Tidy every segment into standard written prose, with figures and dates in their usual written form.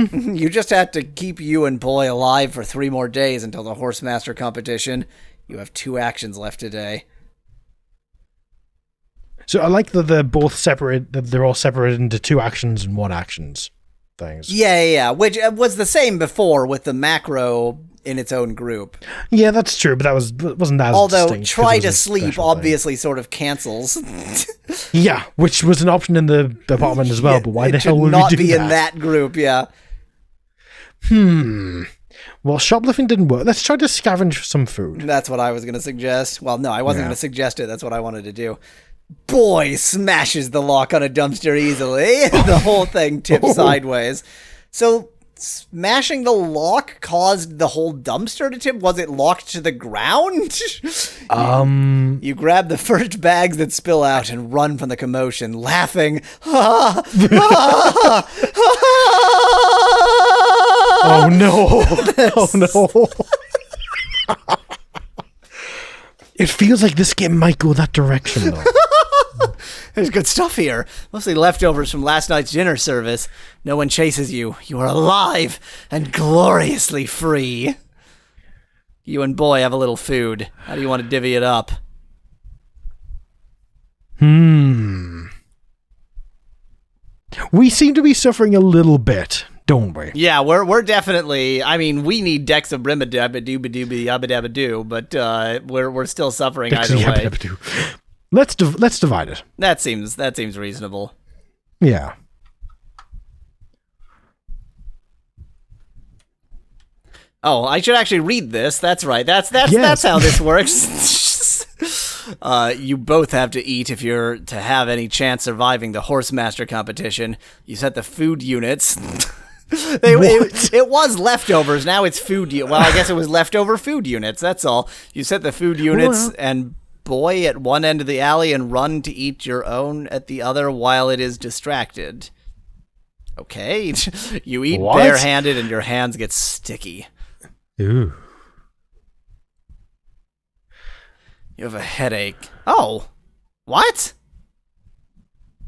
You just had to keep you and Boy alive for 3 more days until the Horsemaster competition. You have 2 actions left today. So I like that they're both separate. That they're all separated into 2 actions and 1 actions things. Yeah. Which was the same before with the macro in its own group. Yeah, that's true, but wasn't as Although distinct try 'cause it to was a sleep special obviously sort of cancels. Yeah, which was an option in the apartment as well. Yeah, but why the it hell should would not we do be that? in that group? Yeah. Well, shoplifting didn't work. Let's try to scavenge for some food. That's what I was going to suggest. Well, no, I wasn't going to suggest it. That's what I wanted to do. Boy smashes the lock on a dumpster easily. The whole thing tips sideways. So smashing the lock caused the whole dumpster to tip? Was it locked to the ground? You grab the first bags that spill out and run from the commotion, laughing. Oh no! Oh no! It feels like this game might go that direction, though. There's good stuff here. Mostly leftovers from last night's dinner service. No one chases you. You are alive and gloriously free. You and Boy have a little food. How do you want to divvy it up? We seem to be suffering a little bit, don't we? Yeah, we're definitely. I mean, we need decks of Rimadabadoo, but we're still suffering either way. Let's divide it. That seems reasonable. Yeah. Oh, I should actually read this. That's right. That's how this works. You both have to eat if you're to have any chance surviving the Horsemaster competition. You set the food units. It was leftovers. Now it's food. Well, I guess it was leftover food units. That's all. You set the food units and Boy at one end of the alley and run to eat your own at the other while it is distracted. Okay. You eat barehanded and your hands get sticky. Ooh. You have a headache. Oh. What?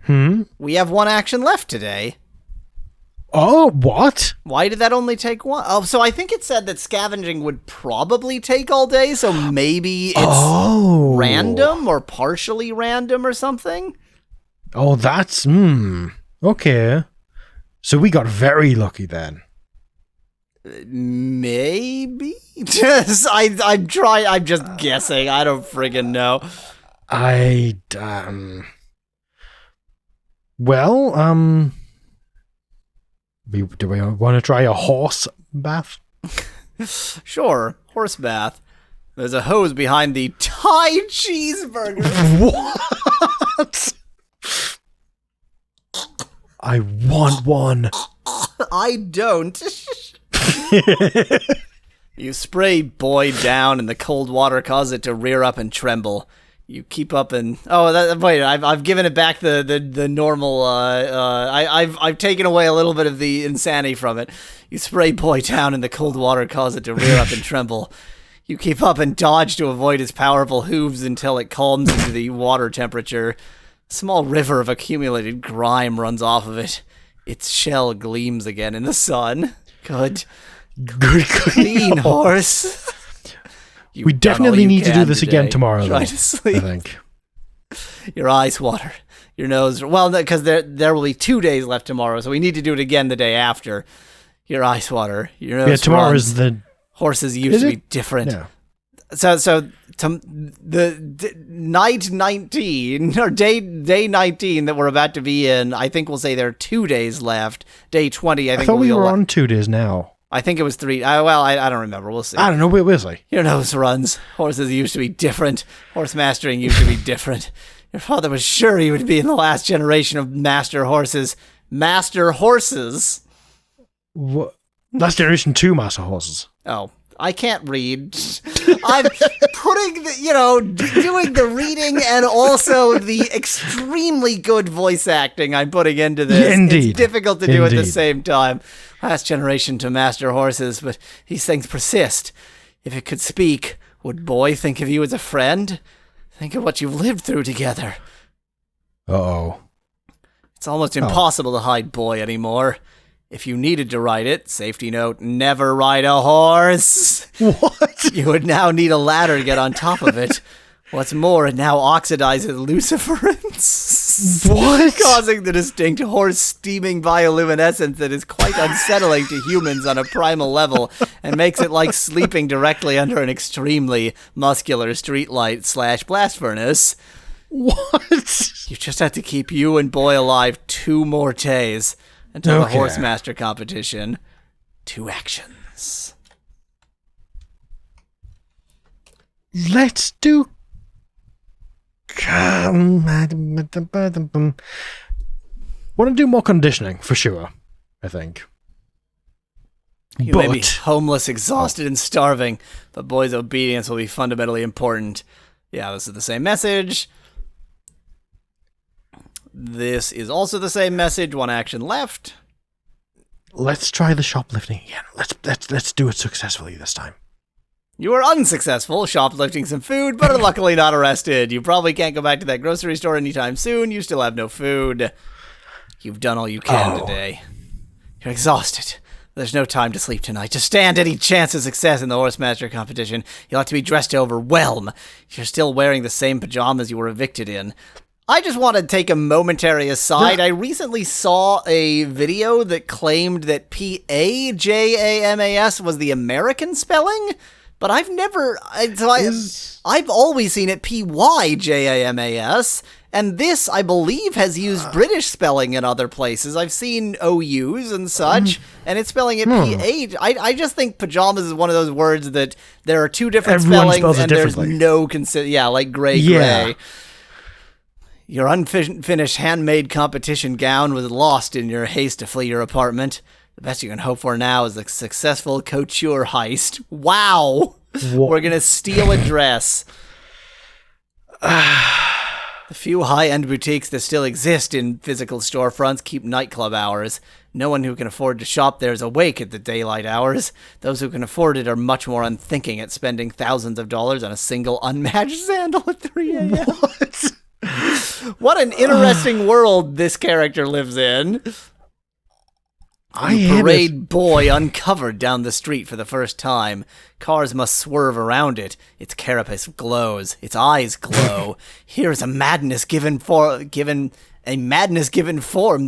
We have 1 action left today. Oh, what? Why did that only take 1? Oh, so I think it said that scavenging would probably take all day, so maybe it's random or partially random or something? Oh, that's... Okay. So we got very lucky then. Maybe? I'm just guessing. I don't friggin' know. Do we want to try a horse bath? Sure, horse bath. There's a hose behind the Thai cheeseburger. What? I want one. I don't. You spray Boy down, and the cold water causes it to rear up and tremble. You keep up and wait. I've given it back the normal. I've taken away a little bit of the insanity from it. You spray Boy down, and the cold water causes it to rear up and tremble. You keep up and dodge to avoid his powerful hooves until it calms into the water temperature. A small river of accumulated grime runs off of it. Its shell gleams again in the sun. Good clean horse. We definitely need to do this today. again tomorrow, Try though, to sleep. I think. Your eyes water. Your nose... Well, because there will be 2 days left tomorrow, so we need to do it again the day after. Your eyes water. Your nose tomorrow runs. is the... Horses used to be different. Yeah. So the night 19, or day 19 that we're about to be in, I think we'll say there are 2 days left. Day 20, I think thought we were on 2 days now. I think it was 3. I don't remember. We'll see. I don't know. Where was I? Your nose runs. Horses used to be different. Horse mastering used to be different. Your father was sure he would be in the last generation of master horses. Master horses? What? Last generation 2 master horses. Oh, I can't read. I'm putting doing the reading and also the extremely good voice acting I'm putting into this. Indeed. It's difficult to do at the same time. Last generation to master horses, but these things persist. If it could speak, would Boy think of you as a friend? Think of what you've lived through together. Uh-oh. It's almost impossible to hide Boy anymore. If you needed to ride it, safety note, never ride a horse. What? You would now need a ladder to get on top of it. What's more, it now oxidizes luciferance. What? Causing the distinct horse steaming bioluminescence that is quite unsettling to humans on a primal level and makes it like sleeping directly under an extremely muscular streetlight / blast furnace. What? You just have to keep you and Boy alive 2 more days until the Okay. Horsemaster competition. 2 actions. Let's do. Want to do more conditioning for sure, I think. You may be homeless, exhausted, and starving, but Boy's obedience will be fundamentally important. Yeah, this is the same message. This is also the same message. 1 action left. Let's try the shoplifting again. Let's do it successfully this time. You were unsuccessful shoplifting some food, but are luckily not arrested. You probably can't go back to that grocery store anytime soon. You still have no food. You've done all you can today. You're exhausted. There's no time to sleep tonight. To stand any chance of success in the Horsemaster competition, you'll have to be dressed to overwhelm. You're still wearing the same pajamas you were evicted in. I just want to take a momentary aside. Yeah. I recently saw a video that claimed that Pajamas was the American spelling, but I've never... I've always seen it Pyjamas, and this, I believe, has used British spelling in other places. I've seen OUs and such, and it's spelling it PH. I just think pajamas is one of those words that there are 2 different Everyone spellings, spells it and there's differently. no... like gray. Yeah. Your unfinished handmade competition gown was lost in your haste to flee your apartment. The best you can hope for now is a successful couture heist. Wow! What? We're gonna steal a dress. The few high-end boutiques that still exist in physical storefronts keep nightclub hours. No one who can afford to shop there is awake at the daylight hours. Those who can afford it are much more unthinking at spending thousands of dollars on a single unmatched sandal at 3 a.m. What? What an interesting world this character lives in. I You hate it. parade Boy uncovered down the street for the first time. Cars must swerve around it. Its carapace glows. Its eyes glow. Here's a madness given form that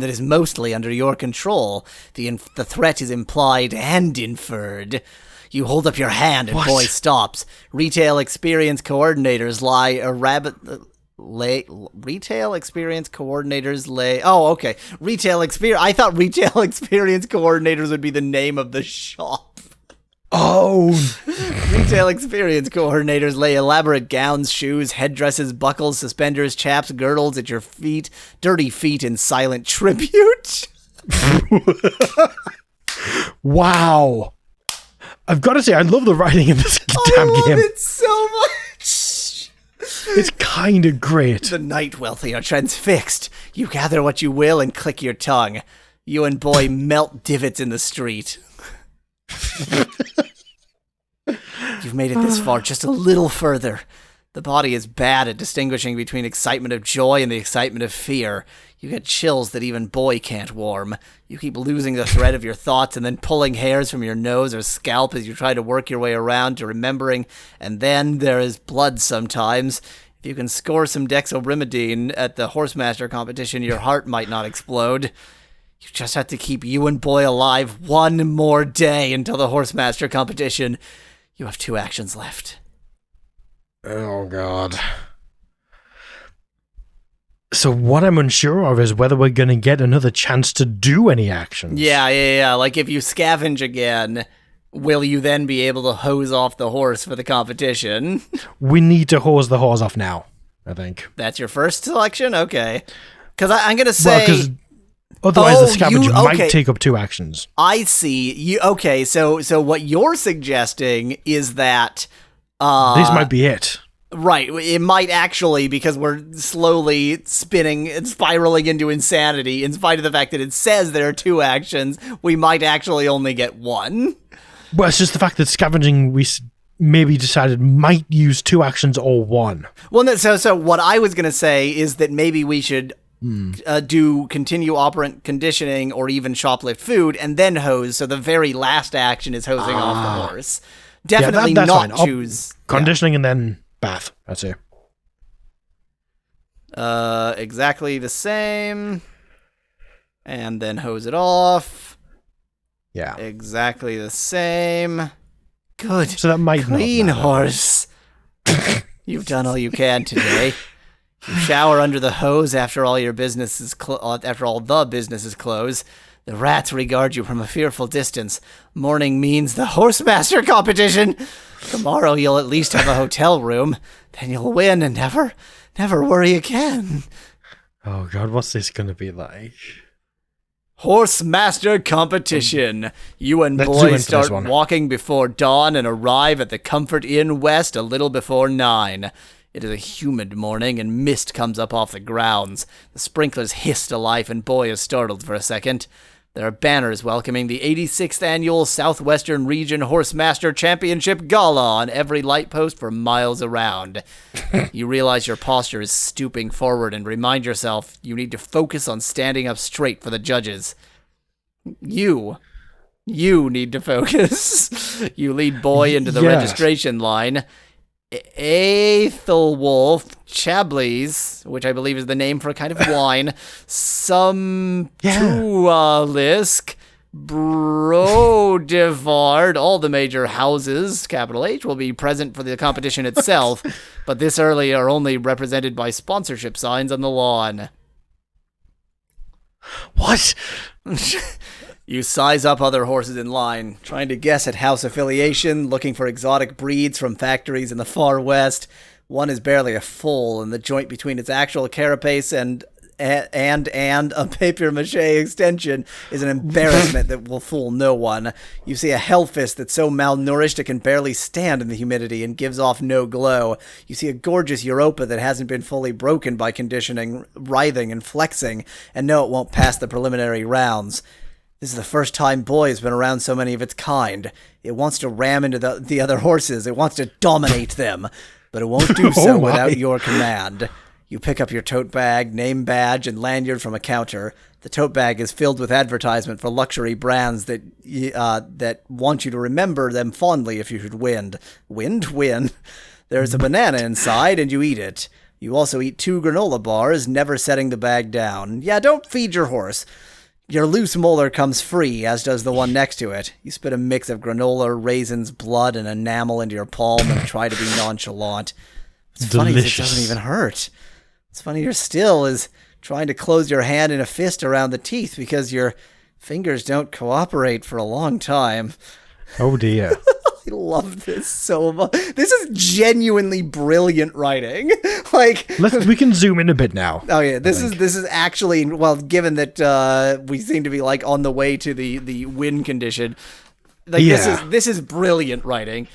is mostly under your control. The threat is implied and inferred. You hold up your hand and What? Boy stops. Retail experience coordinators Retail experience coordinators Oh, okay. I thought retail experience coordinators would be the name of the shop. Oh, Retail experience coordinators lay elaborate gowns, shoes, headdresses, buckles, suspenders, chaps, girdles at your feet, dirty feet in silent tribute. wow. I've got to say, I love the writing in this damn I love game. it so much. It's kind of great. The night wealthy are transfixed. You gather what you will and click your tongue. You and Boy melt divots in the street. You've made it this far, just a little further. The body is bad at distinguishing between excitement of joy and the excitement of fear. You get chills that even Boy can't warm. You keep losing the thread of your thoughts and then pulling hairs from your nose or scalp as you try to work your way around to remembering, and then there is blood sometimes. If you can score some dexobrimidine at the Horsemaster competition, your heart might not explode. You just have to keep you and Boy alive 1 more day until the Horsemaster competition. You have 2 actions left. Oh, God. So what I'm unsure of is whether we're going to get another chance to do any actions. Yeah. Like, if you scavenge again, will you then be able to hose off the horse for the competition? We need to hose the horse off now, I think. That's your first selection? Okay. Because I'm going to say... Well, because otherwise the Oh, scavenger okay. might take up 2 actions. I see. Okay, so what you're suggesting is that... This might be it. Right, it might actually, because we're slowly spinning and spiraling into insanity, in spite of the fact that it says there are 2 actions, we might actually only get 1. Well, it's just the fact that scavenging, we maybe decided might use 2 actions or 1. Well, no, so what I was going to say is that maybe we should do continue operant conditioning or even shoplift food, and then hose. So the very last action is hosing off the horse. Definitely that's not fine. choose Conditioning and then bath. That's it. exactly the same. And then hose it off. Yeah. Exactly the same. Good. So that might clean not matter. horse. You've done all you can today. You shower under the hose after all your business is after all the businesses close. The rats regard you from a fearful distance. Morning means the horsemaster competition. Tomorrow you'll at least have a hotel room. Then you'll win and never worry again. Oh God, what's this gonna be like? Horsemaster competition. You and Let's zoom boys into this start one. walking before dawn and arrive at the Comfort Inn West a little before 9. It is a humid morning and mist comes up off the grounds. The sprinklers hiss to life and boy is startled for a second. There are banners welcoming the 86th Annual Southwestern Region Horsemaster Championship Gala on every light post for miles around. You realize your posture is stooping forward and remind yourself you need to focus on standing up straight for the judges. You need to focus. You lead boy into the Yes. registration line. Aethelwolf Chablis, which I believe is the name for a kind of wine, some Tualisk, Brodevard, all the major houses, capital H, will be present for the competition itself, but this early are only represented by sponsorship signs on the lawn. What? You size up other horses in line, trying to guess at house affiliation, looking for exotic breeds from factories in the far west. One is barely a foal, and the joint between its actual carapace and a papier-mâché extension is an embarrassment that will fool no one. You see a hellfist that's so malnourished it can barely stand in the humidity and gives off no glow. You see a gorgeous Europa that hasn't been fully broken by conditioning, writhing, and flexing, and no, it won't pass the preliminary rounds. This is the first time boy has been around so many of its kind. It wants to ram into the other horses. It wants to dominate them. But it won't do so without your command. You pick up your tote bag, name badge, and lanyard from a counter. The tote bag is filled with advertisement for luxury brands that want you to remember them fondly if you should win. Win? There's a banana inside, and you eat it. You also eat 2 granola bars, never setting the bag down. Yeah, don't feed your horse. Your loose molar comes free, as does the one next to it. You spit a mix of granola, raisins, blood, and enamel into your palm and try to be nonchalant. What's funny is it doesn't even hurt. What's funnier still is trying to close your hand in a fist around the teeth because your fingers don't cooperate for a long time. Oh dear. I love this so much. This is genuinely brilliant writing. We can zoom in a bit now. Oh yeah, this is actually, well, given that we seem to be like on the way to the win condition. This is brilliant writing.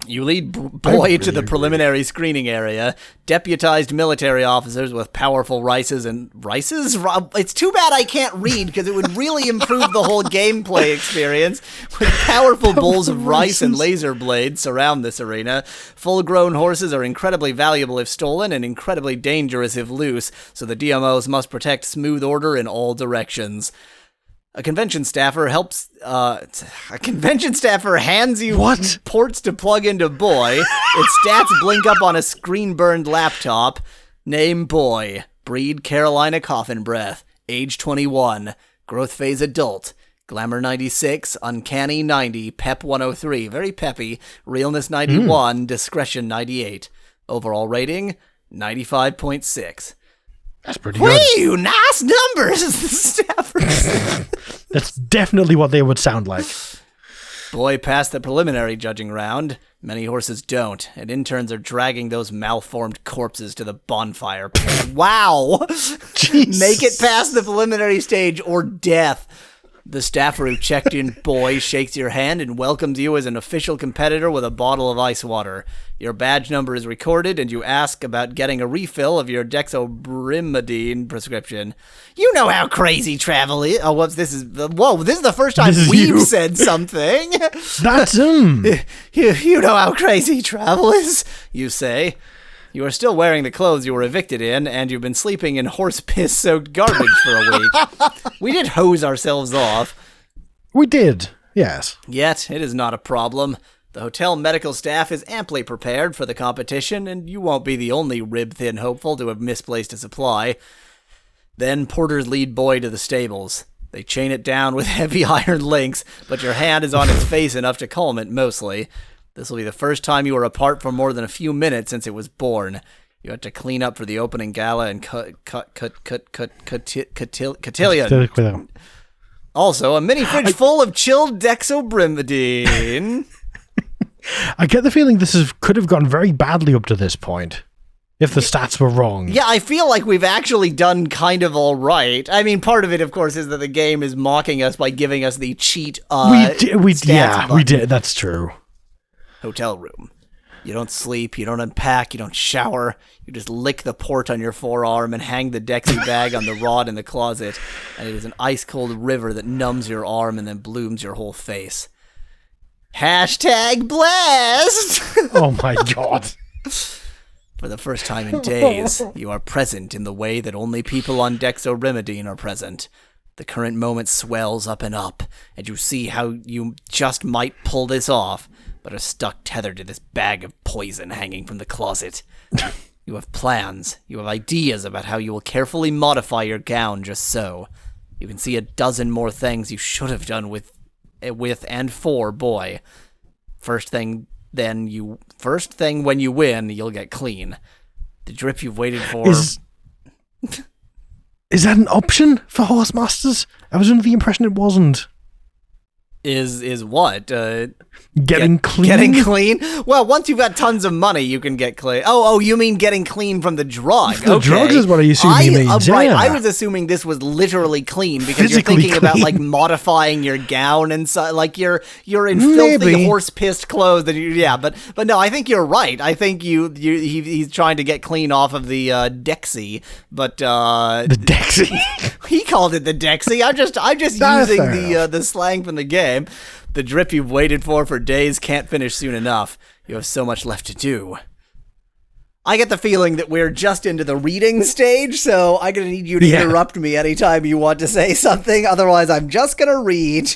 You lead boy to the preliminary screening area. Deputized military officers with powerful rices. It's too bad I can't read because it would really improve the whole gameplay experience. With powerful bowls of rice and laser blades surround this arena. Full-grown horses are incredibly valuable if stolen and incredibly dangerous if loose, so the DMOs must protect smooth order in all directions. A convention staffer hands you ports to plug into boy. Its stats blink up on a screen-burned laptop. Name boy. Breed Carolina Coffin Breath. Age 21. Growth phase adult. Glamour 96. Uncanny 90. Pep 103. Very peppy. Realness 91. Discretion 98. Overall rating 95.6. That's pretty good. Whee! Nice numbers, the staffer said. That's definitely what they would sound like. Boy passed the preliminary judging round. Many horses don't, and interns are dragging those malformed corpses to the bonfire pit. Wow! Jesus. Make it past the preliminary stage or death. The staffer who checked in boy shakes your hand and welcomes you as an official competitor with a bottle of ice water. Your badge number is recorded, and you ask about getting a refill of your dexobrimidine prescription. You know how crazy travel is. Oh, whoops, this is the first time we've said something. That's You know how crazy travel is, you say. You are still wearing the clothes you were evicted in, and you've been sleeping in horse piss-soaked garbage for a week. We did hose ourselves off. We did, yes. Yet, it is not a problem. The hotel medical staff is amply prepared for the competition, and you won't be the only rib-thin hopeful to have misplaced a supply. Then porters lead Boy to the stables. They chain it down with heavy iron links, but your hand is on its face enough to calm it mostly. This will be the first time you were apart for more than a few minutes since it was born. You had to clean up for the opening gala and cotillion. Also, a mini fridge full of chilled dexobrimidine. I get the feeling could have gone very badly up to this point, if the stats were wrong. Yeah, I feel like we've actually done kind of all right. I mean, part of it, of course, is that the game is mocking us by giving us the cheat. We did. That's true. Hotel room. You don't sleep, you don't unpack, you don't shower. You just lick the port on your forearm and hang the Dexy bag on the rod in the closet. And it is an ice-cold river that numbs your arm and then blooms your whole face. Hashtag blessed! Oh my god. For the first time in days, you are present in the way that only people on Dexorimidine are present. The current moment swells up and up, and you see how you just might pull this off, but are stuck tethered to this bag of poison hanging from the closet. You have plans, you have ideas about how you will carefully modify your gown just so. You can see a dozen more things you should have done with and for Boy. First thing when you win, you'll get clean. The drip you've waited for... Is that an option for horse masters? I was under the impression it wasn't. Is what? Getting clean? Getting clean? Well, once you've got tons of money, you can get clean. Oh, you mean getting clean from the drug. The drugs is what I assume you mean. Right, yeah. I was assuming this was literally clean because Physically you're thinking about clean. like modifying your gown and so, like you're in filthy horse-pissed clothes. But no, I think you're right. I think he's trying to get clean off of the Dexy, but the Dexy. He called it the Dexy. I'm just using the slang from the game. The drip you've waited for days can't finish soon enough. You have so much left to do. I get the feeling that we're just into the reading stage, so I'm going to need you to interrupt me anytime you want to say something. Otherwise, I'm just going to read.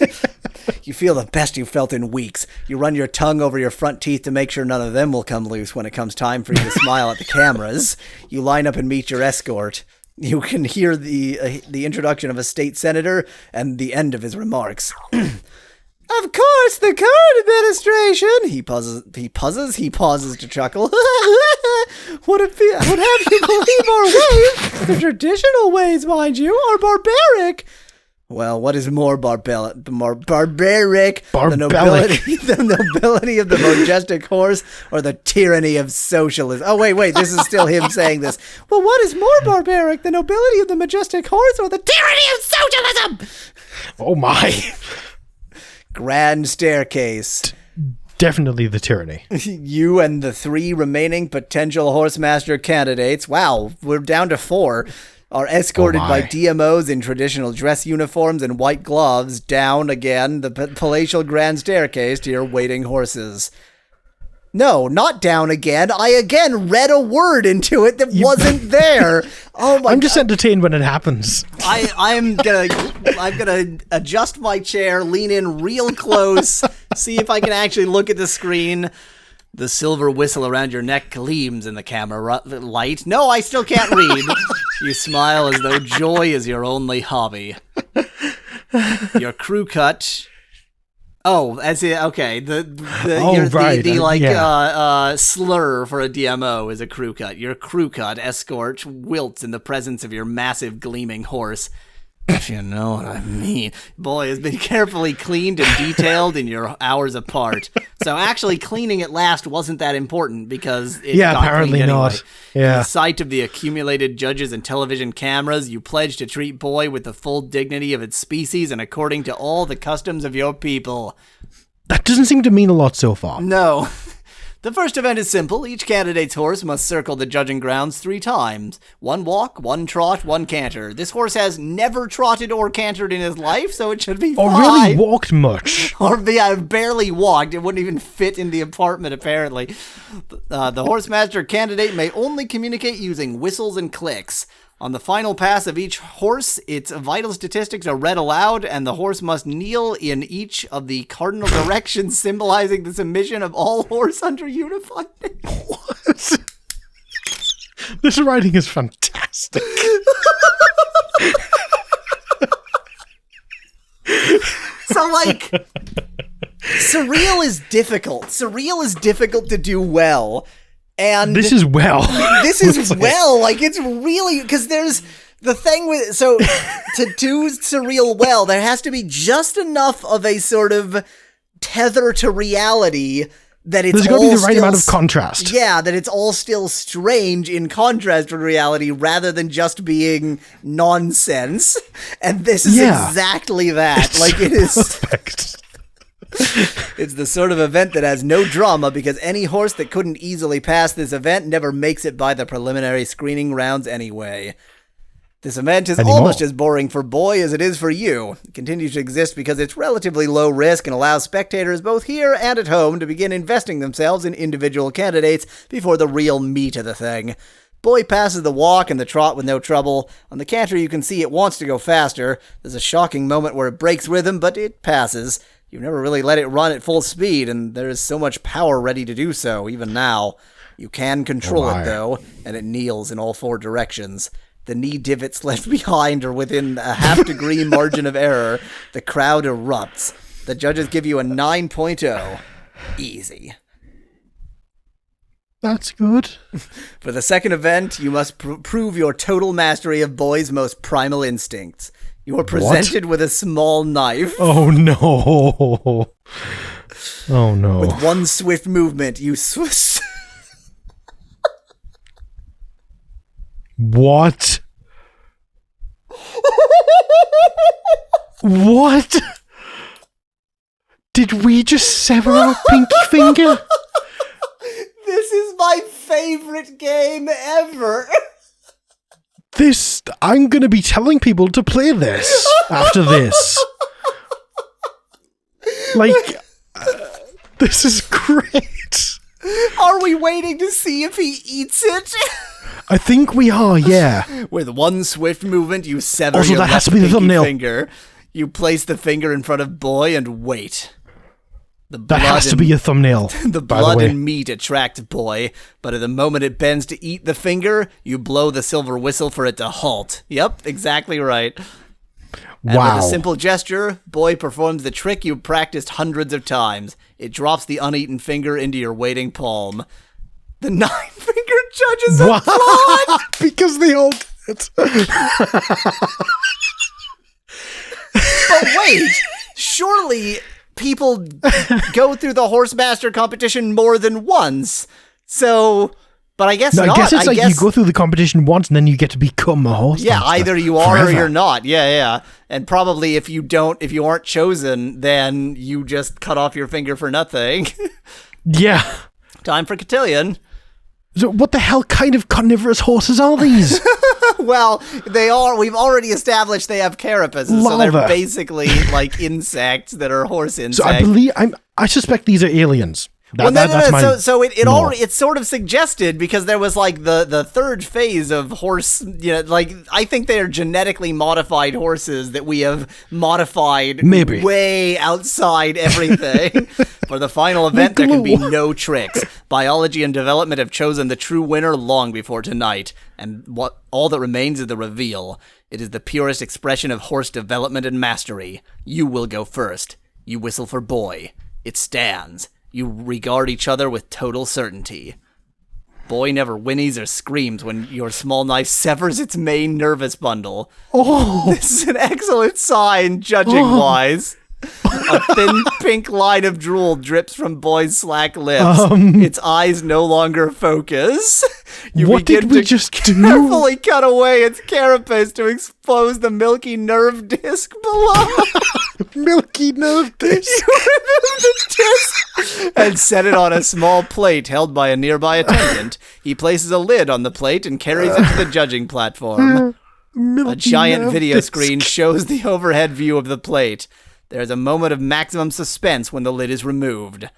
You feel the best you've felt in weeks. You run your tongue over your front teeth to make sure none of them will come loose when it comes time for you to smile at the cameras. You line up and meet your escort. You can hear the introduction of a state senator and the end of his remarks. Of course, the current administration. He pauses to chuckle. would have you believe our ways, the traditional ways, mind you, are barbaric. Well, what is more barbaric? The nobility of the majestic horse, or the tyranny of socialism? Oh, wait, this is still him saying this. Well, what is more barbaric? The nobility of the majestic horse, or the tyranny of socialism? Oh my. Grand staircase. Definitely the tyranny. You and the 3 remaining potential horsemaster candidates, wow, we're down to 4, are escorted by DMOs in traditional dress uniforms and white gloves down again the palatial grand staircase to your waiting horses. No, not down again. I again read a word into it that wasn't there. Oh my! I'm just entertained when it happens. I'm gonna adjust my chair, lean in real close, see if I can actually look at the screen. The silver whistle around your neck gleams in the camera light. No, I still can't read. You smile as though joy is your only hobby. Your crew cut. Oh, that's it. Okay. The slur for a DMO is a crew cut. Your crew cut escort wilts in the presence of your massive gleaming horse. If you know what I mean. Boy has been carefully cleaned and detailed in your hours apart. So actually cleaning it last wasn't that important because it got apparently cleaned anyway. not. Yeah. In the sight of the accumulated judges and television cameras, you pledge to treat Boy with the full dignity of its species and according to all the customs of your people. That doesn't seem to mean a lot so far. No. The first event is simple. Each candidate's horse must circle the judging grounds 3 times. 1 walk, 1 trot, 1 canter. This horse has never trotted or cantered in his life, so it should be fine. Or really walked much. Or barely walked. It wouldn't even fit in the apartment, apparently. The horse master candidate may only communicate using whistles and clicks. On the final pass of each horse, its vital statistics are read aloud, and the horse must kneel in each of the cardinal directions, symbolizing the submission of all horse under unified name. What? This writing is fantastic. So, like, surreal is difficult. Surreal is difficult to do well. And this is well. This is well. Like, it's really, because there's the thing with, so to do surreal well, there has to be just enough of a sort of tether to reality that it's there's got to be the right amount of contrast. Yeah, that it's all still strange in contrast with reality rather than just being nonsense. And this is exactly that. It's like, it is perfect. It's the sort of event that has no drama because any horse that couldn't easily pass this event never makes it by the preliminary screening rounds anyway. This event is almost as boring for Boy as it is for you. It continues to exist because it's relatively low risk and allows spectators both here and at home to begin investing themselves in individual candidates before the real meat of the thing. Boy passes the walk and the trot with no trouble. On the canter you can see it wants to go faster. There's a shocking moment where it breaks rhythm, but it passes. You've never really let it run at full speed, and there is so much power ready to do so, even now. You can control it, though, and it kneels in all 4 directions. The knee divots left behind are within a half-degree margin of error. The crowd erupts. The judges give you a 9.0. Easy. That's good. For the second event, you must prove your total mastery of Boy's most primal instincts. You are presented with a small knife. Oh, no. Oh, no. With one swift movement, you What? What? Did we just sever our pinky finger? This is my favorite game ever. I'm going to be telling people to play this after this. Like, this is great. Are we waiting to see if he eats it? I think we are, yeah. With one swift movement, you sever also, your that has left to be the pinky thumbnail. finger. You place the finger in front of Boy and wait. That has to be a thumbnail. The blood and meat attract Boy, but at the moment it bends to eat the finger, you blow the silver whistle for it to halt. Yep, exactly right. And wow. with a simple gesture, Boy performs the trick you've practiced hundreds of times. It drops the uneaten finger into your waiting palm. The 9-finger judges applaud! Because they all did. But wait, surely people go through the Horsemaster competition more than once. So, but I guess not. I guess it's you go through the competition once and then you get to become a horse. Yeah, either you are forever. or you're not. Yeah. And probably if you aren't chosen, then you just cut off your finger for nothing. Yeah. Time for cotillion. So what the hell kind of carnivorous horses are these? Well, they are. We've already established they have carapaces, so they're basically like insects that are horse insects. So I suspect these are aliens. It's sort of suggested because there was like the third phase of horse, like I think they are genetically modified horses that we have modified maybe way outside everything. For the final event, there can be no tricks. Biology and development have chosen the true winner long before tonight, and all that remains is the reveal. It is the purest expression of horse development and mastery. You will go first. You whistle for Boy. It stands. You regard each other with total certainty. Boy never whinnies or screams when your small knife severs its main nervous bundle. Oh! This is an excellent sign, judging-wise. A thin pink line of drool drips from boy's slack lips. Its eyes no longer focus. What did we just do? Carefully cut away its carapace to expose the milky nerve disc below. Milky nerve disc. You remove the disc and set it on a small plate held by a nearby attendant. He places a lid on the plate and carries it to the judging platform. A giant video screen shows the overhead view of the plate. There's a moment of maximum suspense when the lid is removed.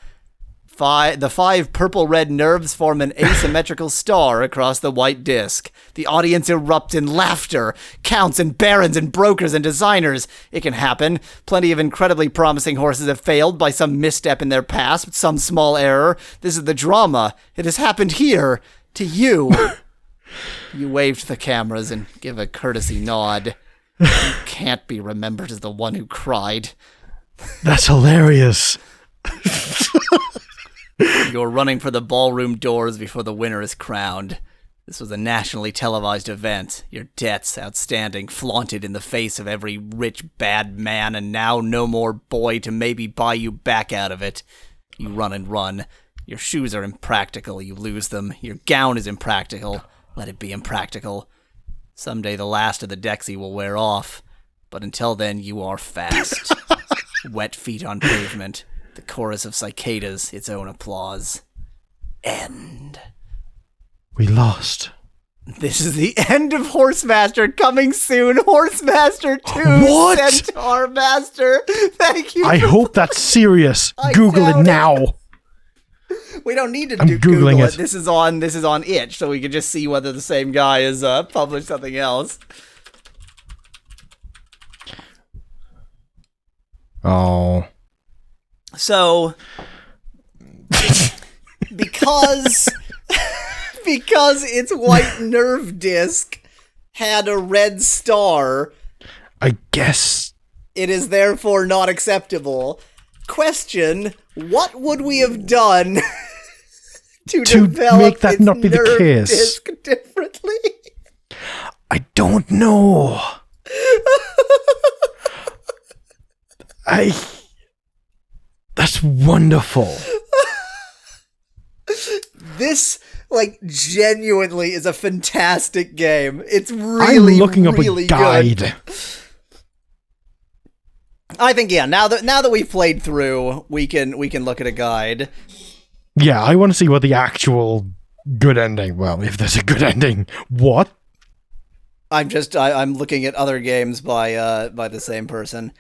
The 5 purple-red nerves form an asymmetrical star across the white disc. The audience erupts in laughter. Counts and barons and brokers and designers. It can happen. Plenty of incredibly promising horses have failed by some misstep in their past, some small error. This is the drama. It has happened here. To you. You wave to the cameras and give a courtesy nod. You can't be remembered as the one who cried. That's hilarious. You're running for the ballroom doors before the winner is crowned. This was a nationally televised event. Your debts outstanding, flaunted in the face of every rich bad man, and now no more boy to maybe buy you back out of it. You run and run. Your shoes are impractical. You lose them. Your gown is impractical. Let it be impractical. Someday the last of the Dexy will wear off. But until then, you are fast. Wet feet on pavement. The chorus of cicadas, its own applause. End. We lost. This is the end of Horsemaster. Coming soon, Horsemaster 2. What? Centaur Master. Thank you. I hope that's serious. Google it now. We don't need to I'm Googling Google it. This is on Itch, so we can just see whether the same guy has published something else. Oh. So, because its white nerve disc had a red star, I guess it is therefore not acceptable. Question: what would we have done to develop make that its not be the nerve case? disc differently? I don't know. That's wonderful. This, genuinely is a fantastic game. It's really, I'm looking up really a guide. Good. I think, yeah, now that we've played through, we can look at a guide. Yeah, I want to see what the actual good ending, well, if there's a good ending, what? I'm looking at other games by the same person.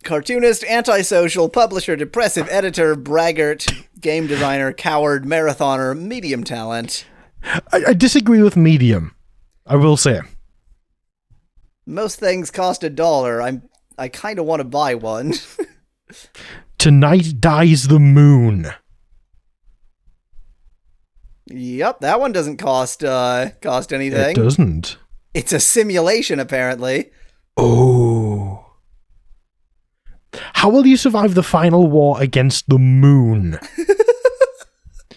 Cartoonist, antisocial, publisher, depressive, editor, braggart, game designer, coward, marathoner, medium talent. I disagree with medium, I will say. Most things cost $1. I kind of want to buy one. Tonight Dies the Moon. Yep, that one doesn't cost anything. It doesn't. It's a simulation, apparently. Oh. How will you survive the final war against the moon?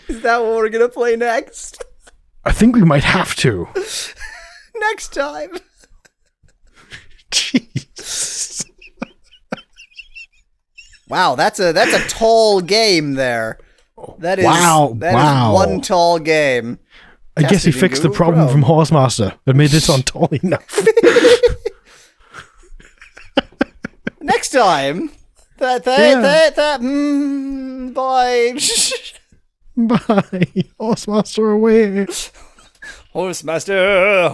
Is that what we're gonna play next? I think we might have to. Next time. Jeez. Wow, that's a tall game there. That is one tall game. I guess he fixed the problem from Horsemaster and made this on tall enough. Next time. Bye. Bye. Horsemaster away. Horsemaster.